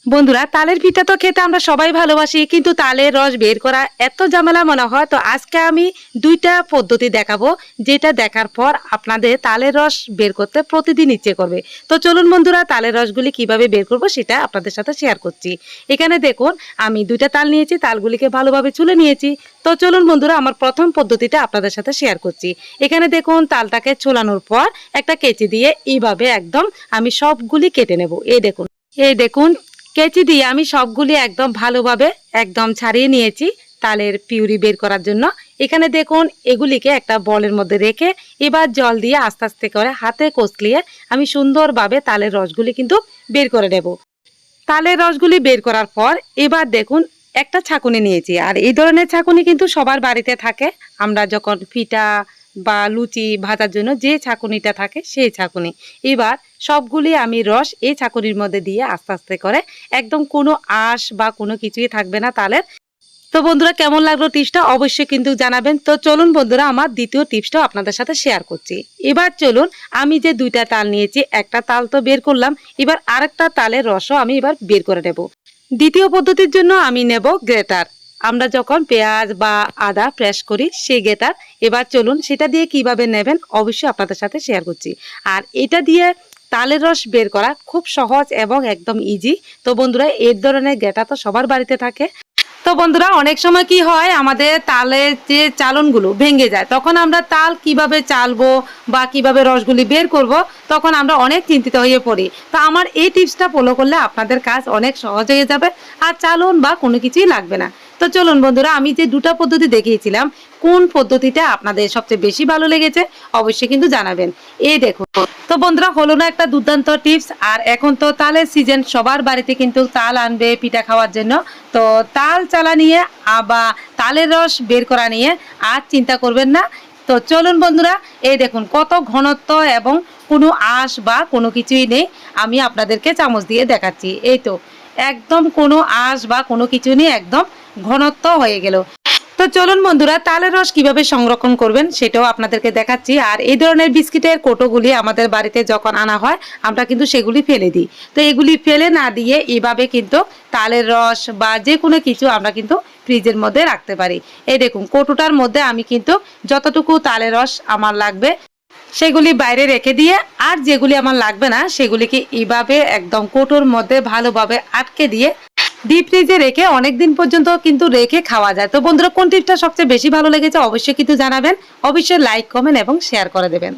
বন্ধুরা, তালের পিঠা তো খেতে আমরা সবাই ভালোবাসি, কিন্তু তালের রস বের করা এত ঝামেলা মনে হয়। তো আজকে আমি দুইটা পদ্ধতি দেখাবো, যেটা দেখার পর আপনাদের তালের রস বের করতে প্রতিদিন ইচ্ছে করবে। তো চলুন বন্ধুরা, তালের রসগুলি কিভাবে বের করব সেটা আপনাদের সাথে শেয়ার করছি। এখানে দেখুন, আমি দুইটা তাল নিয়েছি, তালগুলিকে ভালোভাবে চুলে নিয়েছি। তো চলুন বন্ধুরা, আমার প্রথম পদ্ধতিটা আপনাদের সাথে শেয়ার করছি। এখানে দেখুন, তালটাকে চুলানোর পর একটা কেচি দিয়ে এইভাবে একদম আমি সবগুলি কেটে নেব। এই দেখুন কেচি দিয়ে আমি সবগুলি একদম ভালোভাবে একদম ছাড়িয়ে নিয়েছি তালের পিউরি বের করার জন্য। এখানে দেখুন, এগুলিকে একটা বলের মধ্যে রেখে এবার জল দিয়ে আস্তে আস্তে করে হাতে কষলিয়ে আমি সুন্দরভাবে তালের রসগুলি কিন্তু বের করে নেব। তালের রসগুলি বের করার পর এবার দেখুন, একটা ছাঁকুনি নিয়েছি, আর এই ধরনের ছাঁকুনি কিন্তু সবার বাড়িতে থাকে। আমরা যখন পিঠা বা লুচি ভাজার জন্য যে ছাঁকুনিটা থাকে সেই ছাঁকুনি। এবার সবগুলি আমি রস এই ছাঁকুনির মধ্যে দিয়ে আস্তে আস্তে করে একদম কোনো আঁশ বা কোনো কিছুই থাকবে না তালের। তো বন্ধুরা, কেমন লাগলো টিপসটা অবশ্যই কিন্তু জানাবেন। তো চলুন বন্ধুরা, আমার দ্বিতীয় টিপসটাও আপনাদের সাথে শেয়ার করছি। এবার চলুন, আমি যে দুইটা তাল নিয়েছি, একটা তাল তো বের করলাম, এবার আরেকটা তালের রসও আমি এবার বের করে নেব। দ্বিতীয় পদ্ধতির জন্য আমি নেব গ্রেটার। আমরা যখন পেঁয়াজ বা আদা প্রেস করি সেই গ্রেটার। এবার চলুন, সেটা দিয়ে কিভাবে নেবেন অবশ্যই আপনাদের সাথে শেয়ার করছি। আর এটা দিয়ে তালের রস বের করা খুব সহজ এবং একদম ইজি। তো বন্ধুরা, এর ধরনের গ্রেটার তো সবার বাড়িতে থাকে। তো বন্ধুরা, অনেক সময় কি হয়, আমাদের তালের যে চালনগুলো ভেঙে যায়, তখন আমরা তাল কিভাবে চালবো বা কিভাবে রসগুলি বের করব, তখন আমরা অনেক চিন্তিত হয়ে পড়ি। তো আমার এই টিপসটা ফলো করলে আপনাদের কাজ অনেক সহজ হয়ে যাবে, আর চালন বা কোনো কিছুই লাগবে না। তো চলুন বন্ধুরা, আমি যে দুটো পদ্ধতি দেখিয়েছিলাম, কোন পদ্ধতিটা আপনাদের সবচেয়ে বেশি ভালো লেগেছে অবশ্যই কিন্তু জানাবেন। এই দেখুন, তো বন্ধুরা, হলো না একটা দুর্দান্ত টিপস? আর এখন তো তালের সিজন, সবার বাড়িতে কিন্তু তাল আনবে পিঠা খাওয়ার জন্য। তো তাল চালা নিয়ে বা তালের রস বের করা নিয়ে আর চিন্তা করবেন না। তো চলুন বন্ধুরা, এই দেখুন কত ঘনত্ব এবং কোনো আঁশ বা কোনো কিছুই নেই। আমি আপনাদেরকে চামচ দিয়ে দেখাচ্ছি। এই তো একদম কোনো আঁশ বা কোনো কিছু নেই, একদম ঘনত্ব হয়ে গেল। তো চলুন বন্ধুরা, তালের রস কিভাবে সংরক্ষণ করবেন সেটাও আপনাদেরকে দেখাচ্ছি। আর এই ধরনের বিস্কিটের কোটোগুলি আমাদের বাড়িতে যখন আনা হয়, আমরা কিন্তু সেগুলি ফেলে দিই। তো এগুলি ফেলে না দিয়ে এইভাবে কিন্তু তালের রস বা যে কোনো কিছু আমরা কিন্তু ফ্রিজের মধ্যে রাখতে পারি। এই দেখুন, কোটোটার মধ্যে আমি কিন্তু যতটুকু তালের রস আমার লাগবে সেগুলি বাইরে রেখে দিয়ে, আর যেগুলি আমার লাগবে না সেগুলিকে এইভাবে একদম কোটোর মধ্যে ভালোভাবে আটকে দিয়ে ডিপ ফ্রিজে রেখে অনেক দিন পর্যন্ত কিন্তু রেখে খাওয়া যায়। তো বন্ধুরা, কোন টিপসটা সবচেয়ে বেশি ভালো লেগেছে অবশ্যই কিন্তু জানাবেন। অবশ্যই লাইক, কমেন্ট এবং শেয়ার করে দেবেন।